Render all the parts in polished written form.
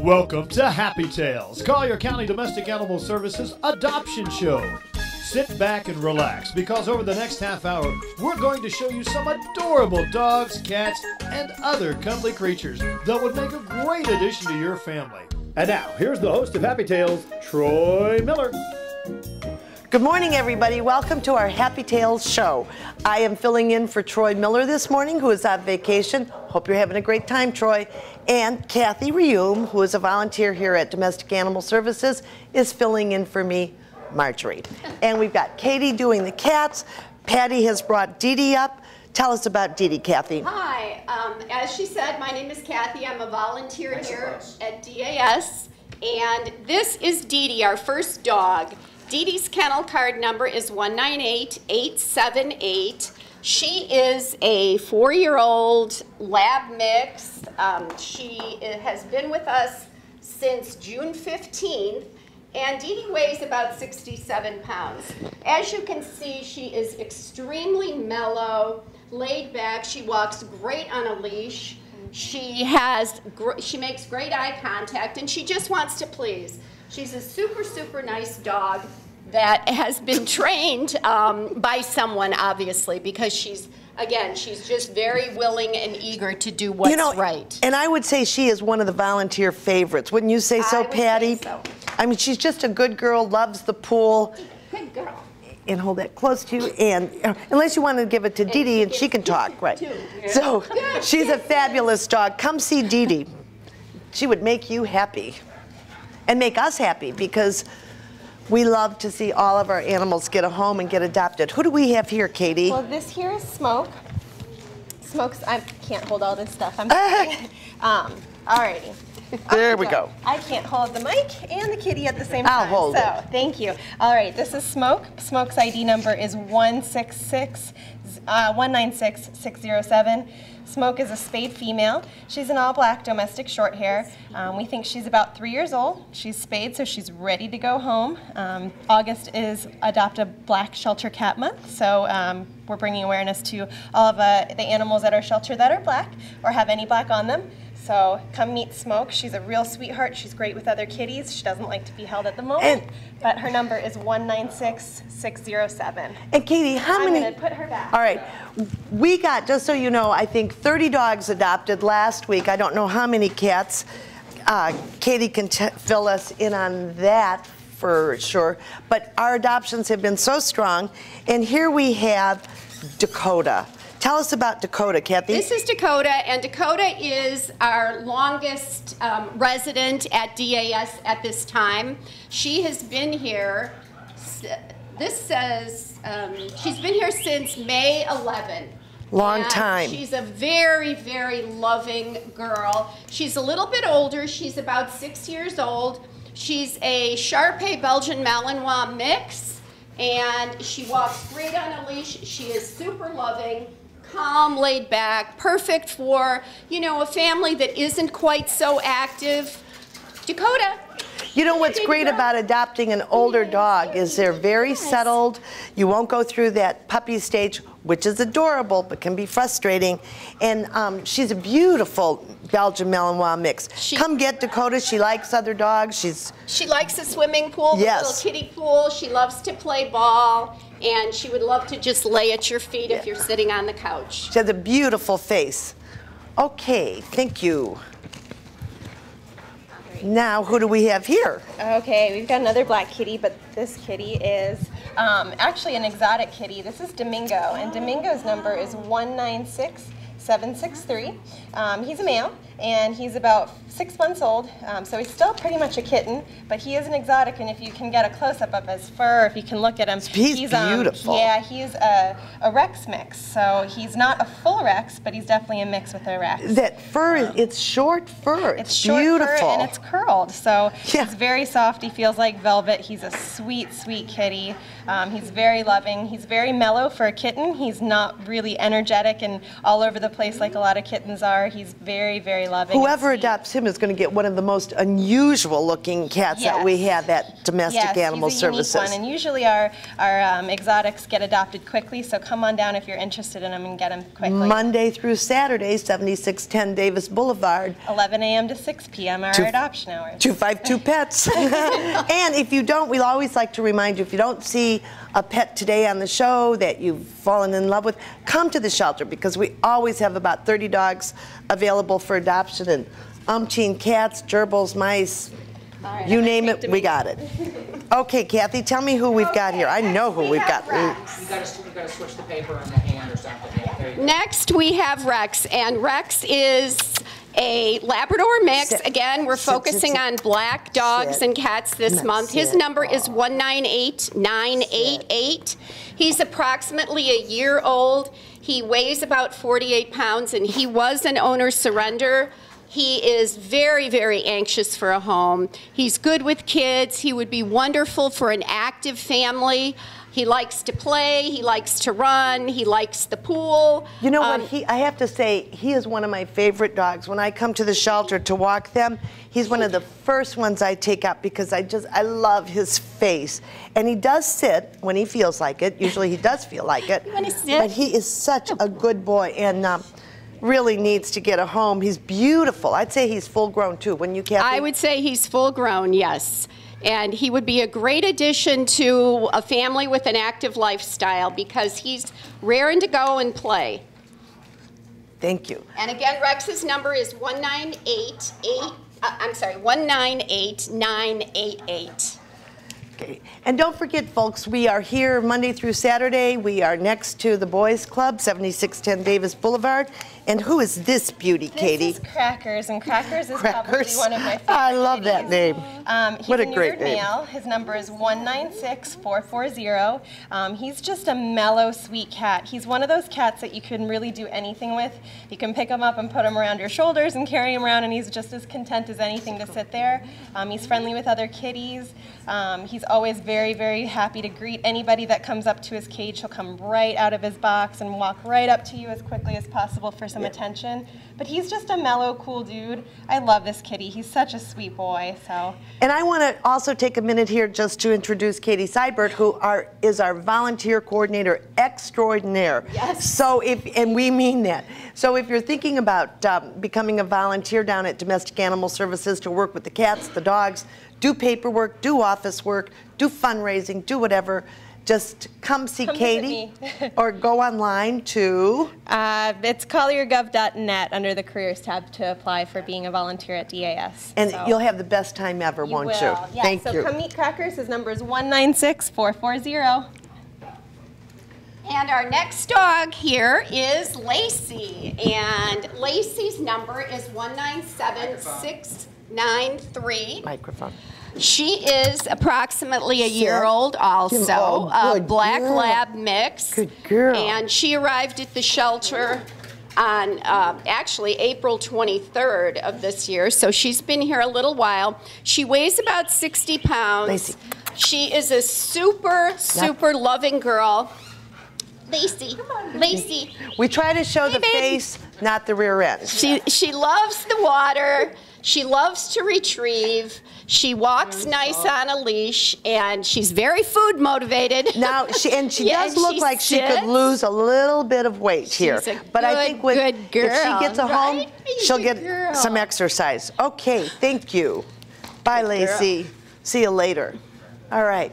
Welcome to Happy Tales, Collier County Domestic Animal Services adoption show. Sit back and relax because over the next half hour, we're going to show you some adorable dogs, cats, and other cuddly creatures that would make a great addition to your family. And now, here's the host of Happy Tales, Troy Miller. Good morning, everybody. Welcome to our Happy Tales show. I am filling in for Troy Miller this morning, who is on vacation. Hope you're having a great time, Troy. And Kathy Reum, who is a volunteer here at Domestic Animal Services, is filling in for me, Marjorie. And we've got Katie doing the cats. Patty has brought Dee Dee up. Tell us about Dee Dee, Kathy. Hi. As she said, my name is Kathy. I'm a volunteer here at DAS. And this is Dee Dee, our first dog. Dee Dee's kennel card number is 198878. She is a 4-year-old lab mix. She has been with us since June 15th, and Dee Dee weighs about 67 pounds. As you can see, she is extremely mellow, laid back. She walks great on a leash. She makes great eye contact, and she just wants to please. She's a super, super nice dog that has been trained by someone, obviously, because she's just very willing and eager to do what's right. And I would say she is one of the volunteer favorites. Wouldn't you say so, Patty? Say so. I mean, she's just a good girl, loves the pool. Good girl. And hold that close to you, and unless you want to give it to Dee Dee and she can talk, right? So she's a fabulous dog. Come see Dee Dee. She would make you happy and make us happy because we love to see all of our animals get a home and get adopted. Who do we have here, Katie? Well, this here is Smoke. I can't hold all this stuff. I'm sorry. Alrighty. There we go. I can't hold the mic and the kitty at the same time. I'll hold it. Thank you. All right, this is Smoke. Smoke's ID number is 196607. Smoke is a spayed female. She's an all-black domestic short hair. We think she's about 3 years old. She's spayed, so she's ready to go home. August is Adopt a Black Shelter Cat Month, so we're bringing awareness to all of the animals at our shelter that are black or have any black on them. So come meet Smoke. She's a real sweetheart. She's great with other kitties. She doesn't like to be held at the moment, but her number is 196607. And Katie, how many? I'm going to put her back. All right. We got, just so you know, I think 30 dogs adopted last week. I don't know how many cats. Katie can fill us in on that for sure. But our adoptions have been so strong. And here we have Dakota. Tell us about Dakota, Kathy. This is Dakota, and Dakota is our longest resident at DAS at this time. She has been here, this says, she's been here since May 11. Long time. She's a very, very loving girl. She's a little bit older. She's about 6 years old. She's a Shar-Pei Belgian Malinois mix, and she walks great on a leash. She is super loving, calm, laid back, perfect for, a family that isn't quite so active. Dakota. You know what's great about adopting an older dog is they're very settled. You won't go through that puppy stage, which is adorable but can be frustrating. And she's a beautiful Belgian Malinois mix. Come get Dakota. She likes other dogs. She likes the swimming pool, the little kiddie pool. She loves to play ball. And she would love to just lay at your feet if you're sitting on the couch. She has a beautiful face. Okay, thank you. Now, who do we have here? Okay, we've got another black kitty, but this kitty is actually an exotic kitty. This is Domingo, and Domingo's number is 196763. He's a male, and he's about 6 months old, so he's still pretty much a kitten, but he is an exotic, and if you can get a close-up of his fur, if you can look at him, he's beautiful. Yeah, he's a Rex mix, so he's not a full Rex, but he's definitely a mix with a Rex. That fur, it's short fur. It's short beautiful. Fur, and it's curled, so he's very soft. He feels like velvet. He's a sweet, sweet kitty. He's very loving. He's very mellow for a kitten. He's not really energetic and all over the place like a lot of kittens are. He's very, very loving. Whoever adopts him is going to get one of the most unusual looking cats that we have at Domestic Animal Services. Yes, he's a unique one, and usually our exotics get adopted quickly, so come on down if you're interested in them and get them quickly. Monday through Saturday, 7610 Davis Boulevard. 11 a.m. to 6 p.m. are our adoption hours. 252 Pets. And if you don't, we'll always like to remind you, if you don't see a pet today on the show that you've fallen in love with, come to the shelter, because we always have about 30 dogs available for adoption, and umpteen cats, gerbils, mice, you name it, we got it. Okay, Kathy, tell me who we've got here. I know who we've got. You gotta switch the paper on the hand or something. Yeah, next we have Rex, and Rex is a Labrador mix. Again, we're focusing on black dogs and cats this month. His number is 198988. He's approximately a year old. He weighs about 48 pounds, and he was an owner surrender. He is very, very anxious for a home. He's good with kids. He would be wonderful for an active family. He likes to play, he likes to run, he likes the pool. You know what, I have to say, he is one of my favorite dogs. When I come to the shelter to walk them, he's one of the first ones I take up, because I love his face. And he does sit when he feels like it. Usually he does feel like it. But he is such a good boy, and really needs to get a home. He's beautiful. I'd say he's full grown too, wouldn't you, Kathy? I would say he's full grown, yes. And he would be a great addition to a family with an active lifestyle, because he's raring to go and play. Thank you. And again, Rex's number is 198988. Okay. And don't forget, folks, we are here Monday through Saturday. We are next to the Boys Club, 7610 Davis Boulevard. And who is this beauty, Katie? This is Crackers, and Crackers is probably one of my favorite I love that name. What a great name. Male. His number is 196440. He's just a mellow, sweet cat. He's one of those cats that you can really do anything with. You can pick him up and put him around your shoulders and carry him around, and he's just as content as anything to sit there. He's friendly with other kitties. He's always very, very happy to greet anybody that comes up to his cage. He'll come right out of his box and walk right up to you as quickly as possible for some attention. But he's just a mellow, cool dude. I love this kitty. He's such a sweet boy. So. And I want to also take a minute here just to introduce Katie Seibert, who is our volunteer coordinator extraordinaire. Yes. So and we mean that. So if you're thinking about becoming a volunteer down at Domestic Animal Services to work with the cats, the dogs, do paperwork, do office work, do fundraising, do whatever, just come see Katie or go online to... It's colliergov.net under the careers tab to apply for being a volunteer at DAS. And you'll have the best time ever, won't you? Yeah, Thank you. So come meet Crackers. His number is 196440. And our next dog here is Lacey. And Lacey's number is 197693. Microphone. She is approximately a year old also, a black lab mix. Good girl. And she arrived at the shelter on actually April 23rd of this year, so she's been here a little while. She weighs about 60 pounds. Lacey. She is a super, super loving girl. Lacey, Lacey. We try to show the face, not the rear end. She loves the water. She loves to retrieve. She walks nice on a leash, and she's very food motivated. Now, she does look like she could lose a little bit of weight here. But I think if she gets a home, she'll get some exercise. Okay, thank you. Bye, Lacey. See you later. All right.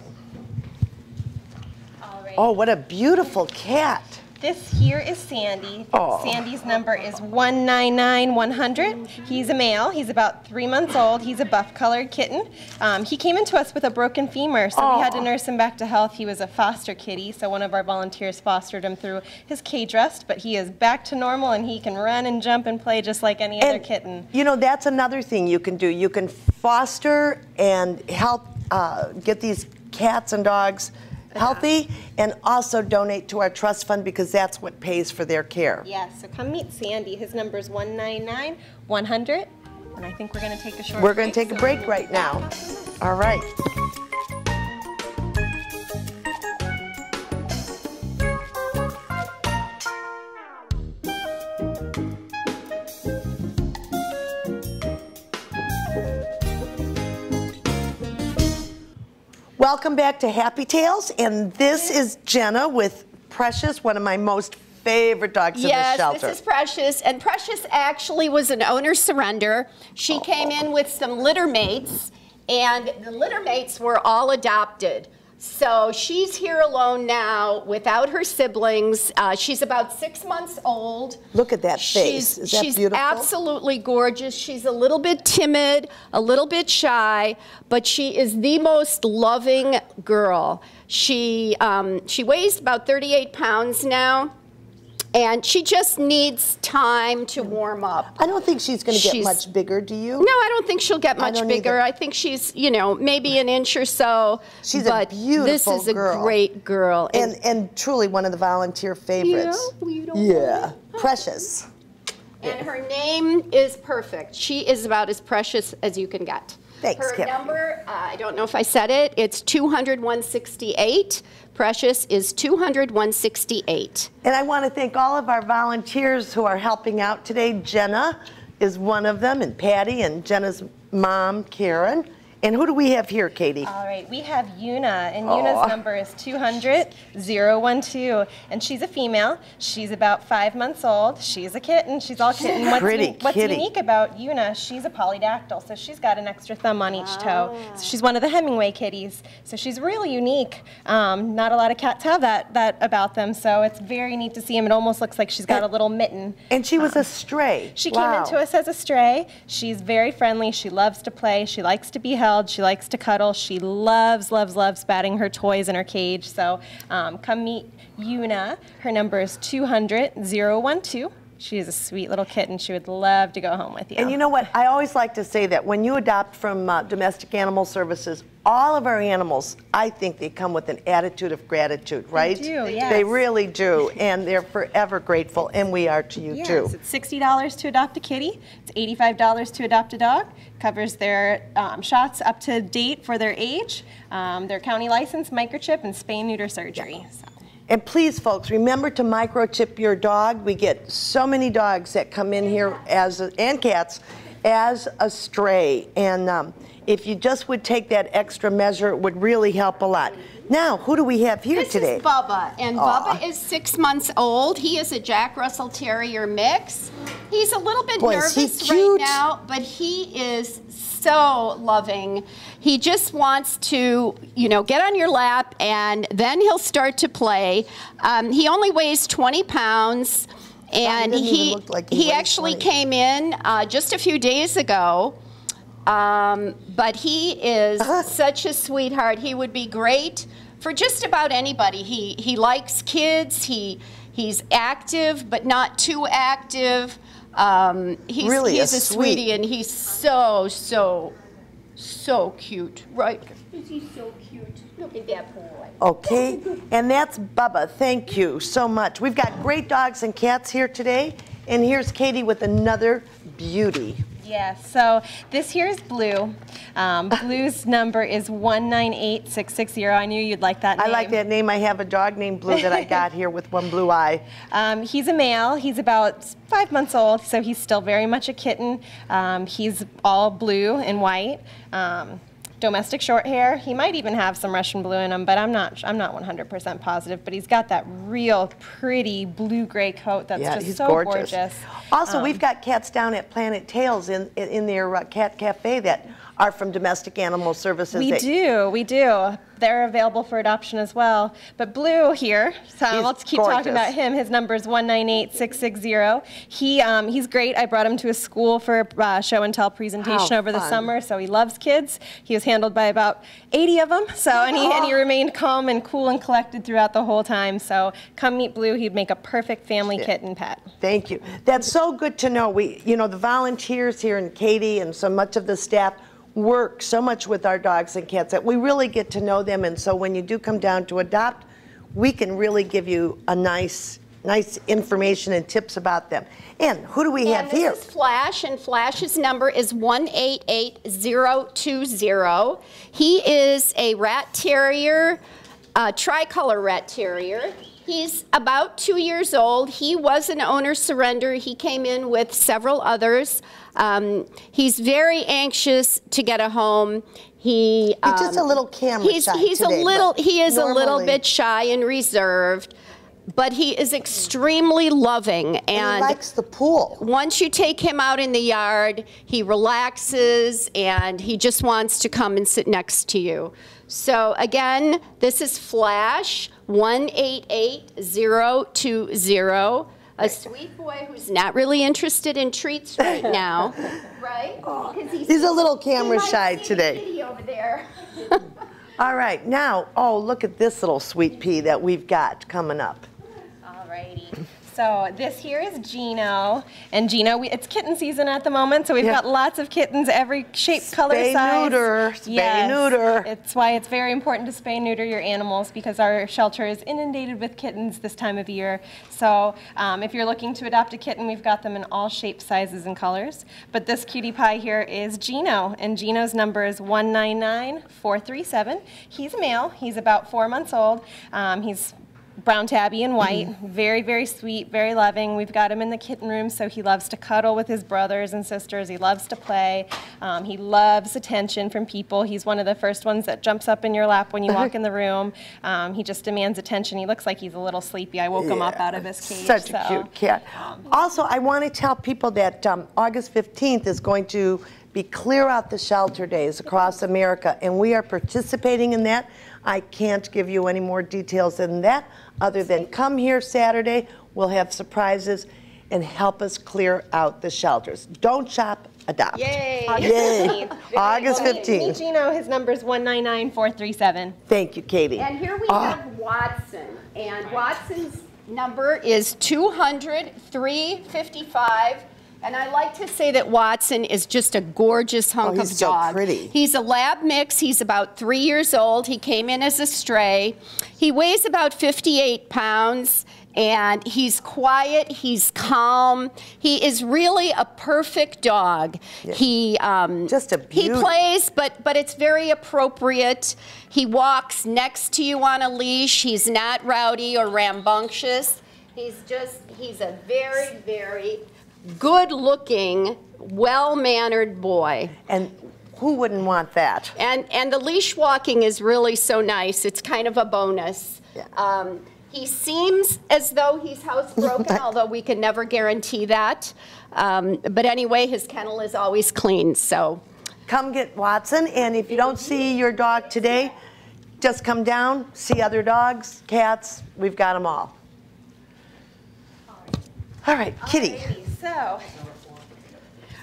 Oh, what a beautiful cat. This here is Sandy. Oh. Sandy's number is 199100. He's a male. He's about 3 months old. He's a buff-colored kitten. He came into us with a broken femur, so we had to nurse him back to health. He was a foster kitty, so one of our volunteers fostered him through his cage rest, but he is back to normal, and he can run and jump and play just like any other kitten. You know, that's another thing you can do. You can foster and help get these cats and dogs healthy, and also donate to our trust fund, because that's what pays for their care. Yes, so come meet Sandy. His number is 199100, and I think we're going to take a short break. We're going to take a break right now. All right. Welcome back to Happy Tales, and this is Jenna with Precious, one of my most favorite dogs in the shelter. Yes, this is Precious, and Precious actually was an owner surrender. She came in with some litter mates, and the litter mates were all adopted. So she's here alone now without her siblings. She's about 6 months old. Look at that face. Is that she's beautiful? Absolutely gorgeous. She's a little bit timid, a little bit shy, but she is the most loving girl. She weighs about 38 pounds now. And she just needs time to warm up. I don't think she's going to get much bigger, do you? No, I don't think she'll get much bigger. I think she's, you know, maybe an inch or so. She's a beautiful this is girl. A great girl. And truly one of the volunteer favorites. Yeah. Precious. And her name is perfect. She is about as precious as you can get. Thanks, Her number, I don't know if I said it, it's 200-168. Precious is 200-168. And I want to thank all of our volunteers who are helping out today. Jenna is one of them, and Patty, and Jenna's mom, Karen. And who do we have here, Katie? All right, we have Una, and Una's number is 200-012, and she's a female. She's about 5 months old. She's a kitten. She's all kitten. What's unique about Una, she's a polydactyl, so she's got an extra thumb on each toe. So she's one of the Hemingway kitties. So she's really unique. Not a lot of cats have that about them, so it's very neat to see him. It almost looks like she's got a little mitten. And she was a stray. She came into us as a stray. She's very friendly. She loves to play. She likes to be held. She likes to cuddle. She loves batting her toys in her cage. So come meet Una. Her number is 200-012. She is a sweet little kitten. She would love to go home with you. And you know what? I always like to say that when you adopt from Domestic Animal Services, all of our animals, I think they come with an attitude of gratitude, right? They do, yes. They really do, and they're forever grateful, and we are to you too. It's $60 to adopt a kitty. It's $85 to adopt a dog. Covers their shots up to date for their age, their county license, microchip, and spay-neuter surgery. Yeah. So. And please, folks, remember to microchip your dog. We get so many dogs that come in here and cats as a stray. And if you just would take that extra measure, it would really help a lot. Now, who do we have here today? This is Bubba, and Bubba is 6 months old. He is a Jack Russell Terrier mix. He's a little bit nervous right now, but he is so loving. He just wants to, you know, get on your lap, and then he'll start to play. He only weighs 20 pounds, and he actually came in just a few days ago. But he is such a sweetheart. He would be great for just about anybody. He likes kids. He's active, but not too active. He's a sweetie, and he's so cute, right? Is he so cute? Look at that boy. Okay, and that's Bubba. Thank you so much. We've got great dogs and cats here today, and here's Katie with another beauty. Yes, so this here is Blue. Blue's number is 198660. I knew you'd like that name. I like that name. I have a dog named Blue that I got here with one blue eye. He's a male. He's about 5 months old, so he's still very much a kitten. He's all blue and white. Domestic short hair. He might even have some Russian blue in him, but I'm not 100% positive. But he's got that real pretty blue-gray coat that's just so gorgeous. Also, we've got cats down at Planet Tales in their cat cafe that are from Domestic Animal Services. We do. They're available for adoption as well. But Blue here, so let's keep talking about him. His number is 198660. He's great. I brought him to a school for a show and tell presentation over the summer, so he loves kids. He was handled by about 80 of them, and he remained calm and cool and collected throughout the whole time. So come meet Blue. He'd make a perfect family kitten pet. Thank you. That's so good to know. The volunteers here, and Katie and so much of the staff work so much with our dogs and cats that we really get to know them, and so when you do come down to adopt, we can really give you a nice information and tips about them. And who do we have here? This is Flash, and Flash's number is 188020. He is a rat terrier, tricolor rat terrier. He's about 2 years old. He was an owner surrender. He came in with several others. He's very anxious to get a home. He's just a little camera shy He is a little bit shy and reserved, but he is extremely loving. And he likes the pool. Once you take him out in the yard, he relaxes and he just wants to come and sit next to you. So again, this is Flash 188020. A sweet boy who's not really interested in treats right now, right? Oh, he's a little camera shy today. Kitty over there. All right, now, oh, look at this little sweet pea that we've got coming up. Alrighty. So this here is Gino, and Gino, it's kitten season at the moment, so we've got lots of kittens, every shape, color, size. Spay, neuter. It's why it's very important to spay, neuter your animals, because our shelter is inundated with kittens this time of year. So if you're looking to adopt a kitten, we've got them in all shapes, sizes, and colors. But this cutie pie here is Gino, and Gino's number is 199437. He's a male. He's about 4 months old. He's brown tabby and white, very, very sweet, very loving. We've got him in the kitten room, so he loves to cuddle with his brothers and sisters. He loves to play. He loves attention from people. He's one of the first ones that jumps up in your lap when you walk in the room. He just demands attention. He looks like he's a little sleepy. I woke him up out of his cage. Such a cute cat. Also, I want to tell people that August 15th is going to be Clear Out the Shelter Days across America, and we are participating in that. I can't give you any more details than that, other than come here Saturday, we'll have surprises, and help us clear out the shelters. Don't shop, adopt. Yay! Yay. August 15th. Meet Gino, his number is 199437. Thank you, Katie. And here we have Watson, and Watson's number is 200-355. And I like to say that Watson is just a gorgeous hunk of dog. He's so pretty. He's a lab mix. He's about 3 years old. He came in as a stray. He weighs about 58 pounds, and he's quiet. He's calm. He is really a perfect dog. Yeah. He he plays, but it's very appropriate. He walks next to you on a leash. He's not rowdy or rambunctious. He's a very, very good-looking, well-mannered boy. And who wouldn't want that? And the leash walking is really so nice. It's kind of a bonus. Yeah. He seems as though he's housebroken, although we can never guarantee that. But anyway, his kennel is always clean. So come get Watson, and if you don't see your dog today, just come down, see other dogs, cats. We've got them all. All right, Kitty. So,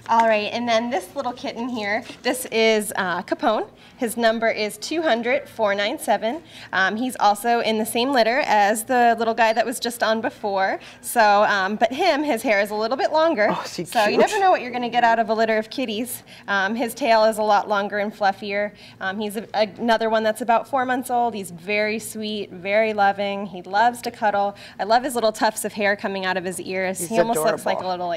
all right, and then this little kitten here, this is Capone. His number is 200-497. He's also in the same litter as the little guy that was just on before. So, but his hair is a little bit longer. Oh, so cute. You never know what you're going to get out of a litter of kitties. His tail is a lot longer and fluffier. He's another one that's about 4 months old. He's very sweet, very loving. He loves to cuddle. I love his little tufts of hair coming out of his ears. He's he almost adorable. looks like a little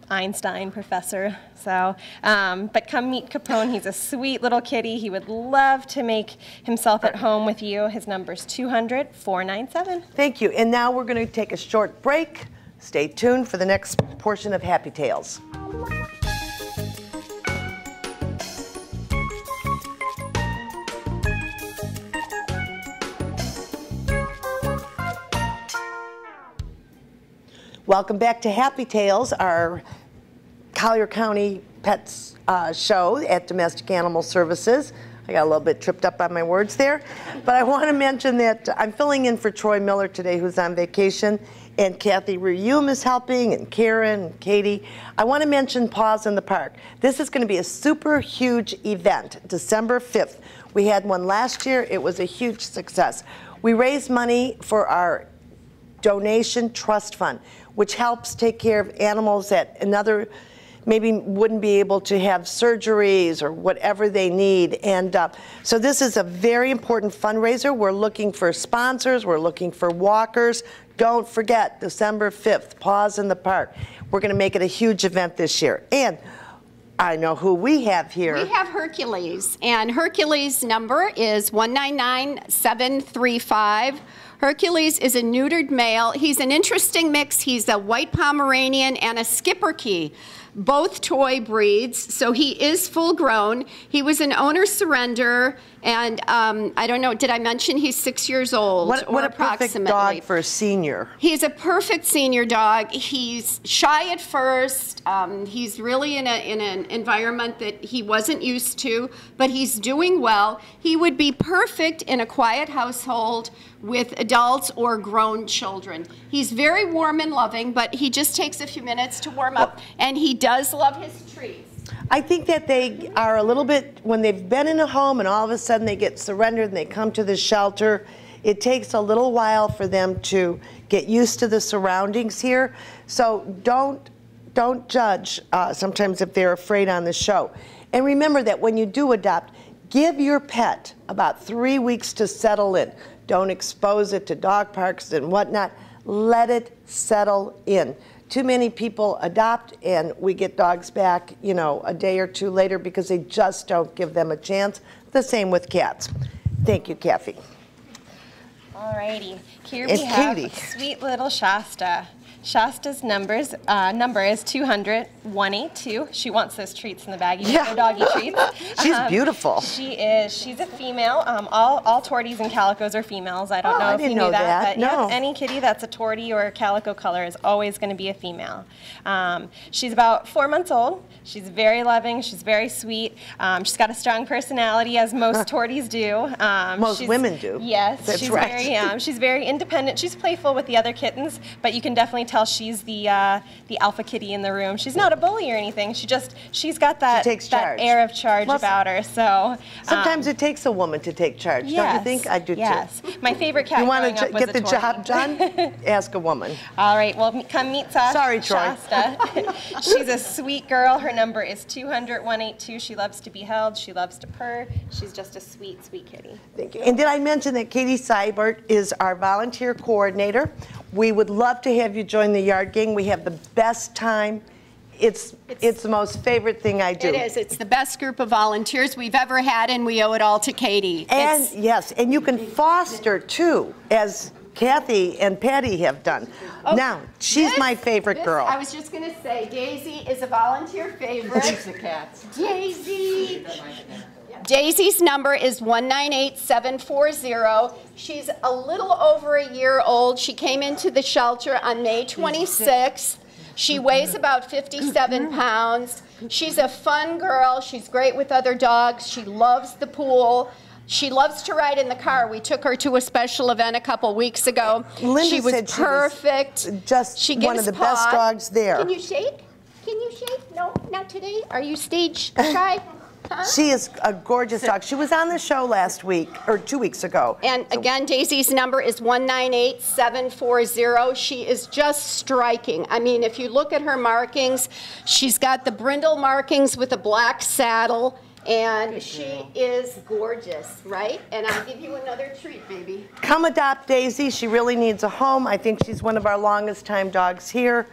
Einstein professor. So, but come meet Capone. He's a sweet little kitty. He would love to make himself at home with you. His number's 200-497. Thank you. And now we're going to take a short break. Stay tuned for the next portion of Happy Tales. Welcome back to Happy Tales, our Collier County Pets show at Domestic Animal Services. I got a little bit tripped up on my words there. But I want to mention that I'm filling in for Troy Miller today, who's on vacation, and Kathy Reum is helping, and Karen, and Katie. I want to mention Paws in the Park. This is going to be a super huge event, December 5th. We had one last year. It was a huge success. We raised money for our donation trust fund, which helps take care of animals that maybe wouldn't be able to have surgeries or whatever they need. And so this is a very important fundraiser. We're looking for sponsors. We're looking for walkers. Don't forget, December 5th, Paws in the Park. We're going to make it a huge event this year. And I know who we have here. We have Hercules, and Hercules' number is 199735. Hercules is a neutered male. He's an interesting mix. He's a white Pomeranian and a Schipperke, both toy breeds, so he is full grown. He was an owner surrender, and I don't know, did I mention he's 6 years old? What a perfect dog for a senior. He's a perfect senior dog. He's shy at first. He's really in an environment that he wasn't used to, but he's doing well. He would be perfect in a quiet household with adults or grown children. He's very warm and loving, but he just takes a few minutes to warm up, and he does love his treats. I think that they are a little bit, when they've been in a home and all of a sudden they get surrendered and they come to the shelter, it takes a little while for them to get used to the surroundings here. So don't judge sometimes if they're afraid on the show. And remember that when you do adopt, give your pet about 3 weeks to settle in. Don't expose it to dog parks and whatnot. Let it settle in. Too many people adopt and we get dogs back, you know, a day or two later because they just don't give them a chance. The same with cats. Thank you, Kathy. Alrighty, here It's we have Katie. sweet little Shasta. Shasta's number is 200-182. She wants those treats in the bag. You Yeah. get her doggy treats. She's beautiful. She is. She's a female. All torties and calicos are females. I don't know I if you didn't knew know that. but No. yep, any kitty that's a tortie or a calico color is always going to be a female. She's about 4 months old. She's very loving. She's very sweet. She's got a strong personality, as most torties do. Most women do. Yes, That's she's right. she's very independent. She's playful with the other kittens, but you can definitely tell she's the alpha kitty in the room. She's not a bully or anything. She's got that, takes that charge. air of charge Plus, about her. So Sometimes it takes a woman to take charge, don't you think? I do yes. too. My favorite cat You growing want to up was get a the tortie. job done? Ask a woman. All right, well, come meet Sorry, Troy. Shasta. She's a sweet girl. Her number is 200-182. She loves to be held. She loves to purr. She's just a sweet, sweet kitty. Thank you. And did I mention that Katie Seibert is our volunteer coordinator? We would love to have you join the Yard Gang. We have the best time. It's the most favorite thing I do. It is. It's the best group of volunteers we've ever had, and we owe it all to Katie. And yes, and you can foster too, as Kathy and Patty have done. Now, she's my favorite girl. I was just going to say, Daisy is a volunteer favorite. She's the cat. Daisy. Daisy's number is 198740. She's a little over a year old. She came into the shelter on May 26th. She weighs about 57 pounds. She's a fun girl. She's great with other dogs. She loves the pool. She loves to ride in the car. We took her to a special event a couple weeks ago. Linda she was said perfect. She was just she one of gives the best paws. dogs there. Can you shake? Can you shake? No, not today. Are you stage shy? Huh? She is a gorgeous dog. She was on the show last week, or 2 weeks ago. And again, Daisy's number is 198740. She is just striking. I mean, if you look at her markings, she's got the brindle markings with a black saddle, and she is gorgeous, right? And I'll give you another treat, baby. Come adopt Daisy. She really needs a home. I think she's one of our longest time dogs here,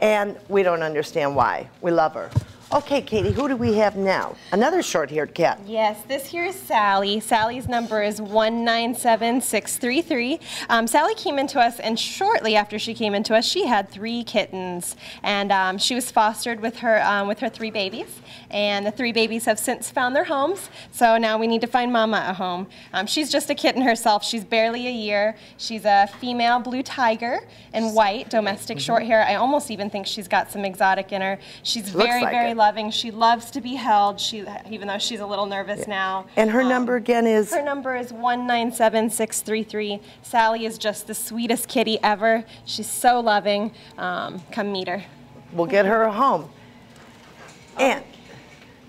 and we don't understand why. We love her. Okay, Katie, who do we have now? Another short-haired cat. Yes, this here is Sally. Sally's number is 197633. Sally came into us, and shortly after she came into us, she had 3 kittens, and she was fostered with her 3 babies. And the 3 babies have since found their homes, so now we need to find Mama a home. She's just a kitten herself. She's barely a year. She's a female blue tiger and white domestic short hair. I almost even think she's got some exotic in her. She's very, very loving. She loves to be held, even though she's a little nervous now. And her number again is? Her number is 197633. Sally is just the sweetest kitty ever. She's so loving. Come meet her. We'll get her a home. And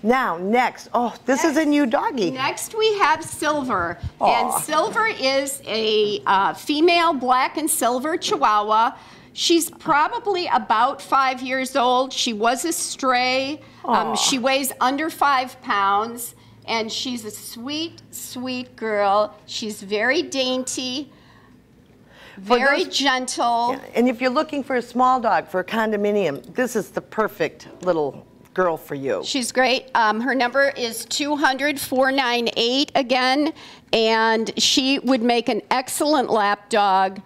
now, next, this is a new doggy. Next we have Silver. Aw. And Silver is a female black and silver Chihuahua. She's probably about 5 years old. She was a stray. She weighs under 5 pounds, and she's a sweet, sweet girl. She's very dainty, very gentle. Yeah, and if you're looking for a small dog for a condominium, this is the perfect little girl for you. She's great. Her number is 200-498 again, and she would make an excellent lap dog,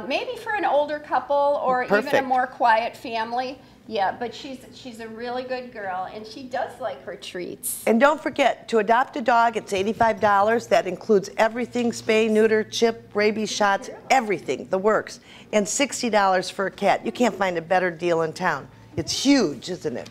maybe for an older couple or even a more quiet family. Yeah, but she's a really good girl, and she does like her treats. And don't forget, to adopt a dog, it's $85. That includes everything, spay, neuter, chip, rabies shots, everything, the works. And $60 for a cat. You can't find a better deal in town. It's huge, isn't it?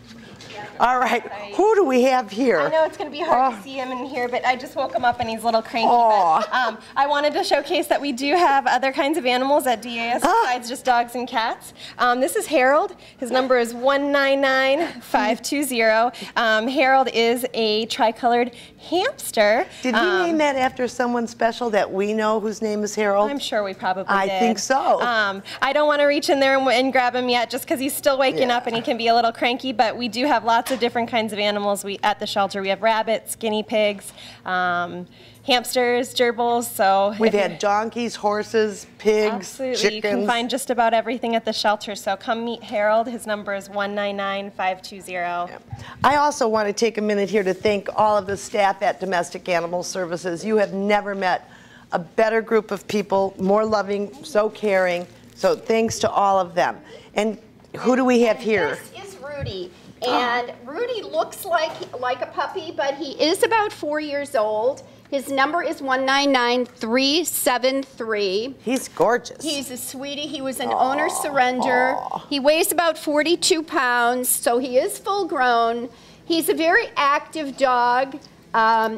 All right, who do we have here? I know it's going to be hard to see him in here, but I just woke him up and he's a little cranky. But, I wanted to showcase that we do have other kinds of animals at DAS besides just dogs and cats. This is Harold. His number is 199-520. Harold is a tricolored hamster. Did we name that after someone special that we know whose name is Harold? I'm sure we probably did. I think so. I don't want to reach in there and grab him yet just because he's still waking up and he can be a little cranky, but we do have lots of different kinds of animals at the shelter. We have rabbits, guinea pigs, hamsters, gerbils. So we've had donkeys, horses, pigs, chickens. You can find just about everything at the shelter. So come meet Harold. His number is 199-520. Yeah. I also want to take a minute here to thank all of the staff at Domestic Animal Services. You have never met a better group of people, more loving, so caring. So thanks to all of them. And who do we have here? This is Rudy. And Rudy looks like a puppy, but he is about 4 years old. His number is 199-373. He's gorgeous. He's a sweetie. He was an owner surrender. He weighs about 42 pounds, so he is full grown. He's a very active dog.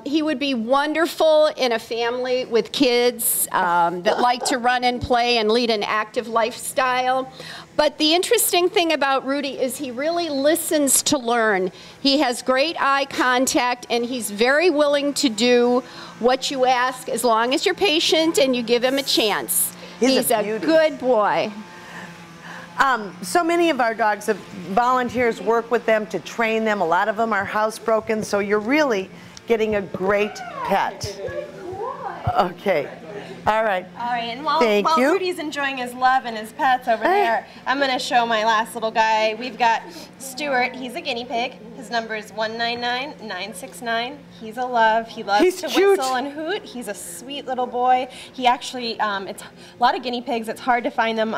He would be wonderful in a family with kids that like to run and play and lead an active lifestyle. But the interesting thing about Rudy is he really listens to learn. He has great eye contact, and he's very willing to do what you ask as long as you're patient and you give him a chance. He's a good boy. So many of our dogs have volunteers work with them to train them. A lot of them are housebroken, so you're really getting a great pet. Okay. All right. All right, and while Rudy's enjoying his love and his pets over there, I'm going to show my last little guy. We've got Stuart. He's a guinea pig. His number is 199-969. He's a love. He loves to whistle and hoot. He's a sweet little boy. He actually, it's a lot of guinea pigs. It's hard to find them,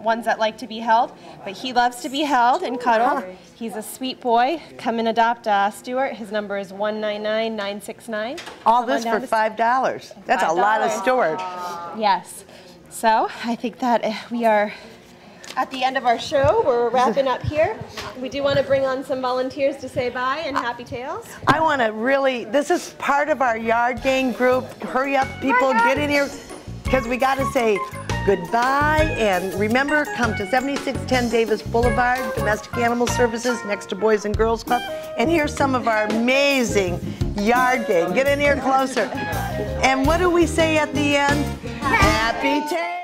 ones that like to be held, but he loves to be held and cuddled. He's a sweet boy. Come and adopt Stuart. His number is 199-969. All this for $5. That's a lot of Stuart. Yes. So I think that we are at the end of our show. We're wrapping up here. We do want to bring on some volunteers to say bye and happy tails. I want to really, this is part of our yard gang group. Hurry up, people, get in here, because we got to say goodbye. And remember, come to 7610 Davis Boulevard, Domestic Animal Services, next to Boys and Girls Club. And here's some of our amazing yard gang. Get in here closer. And what do we say at the end? Happy tails!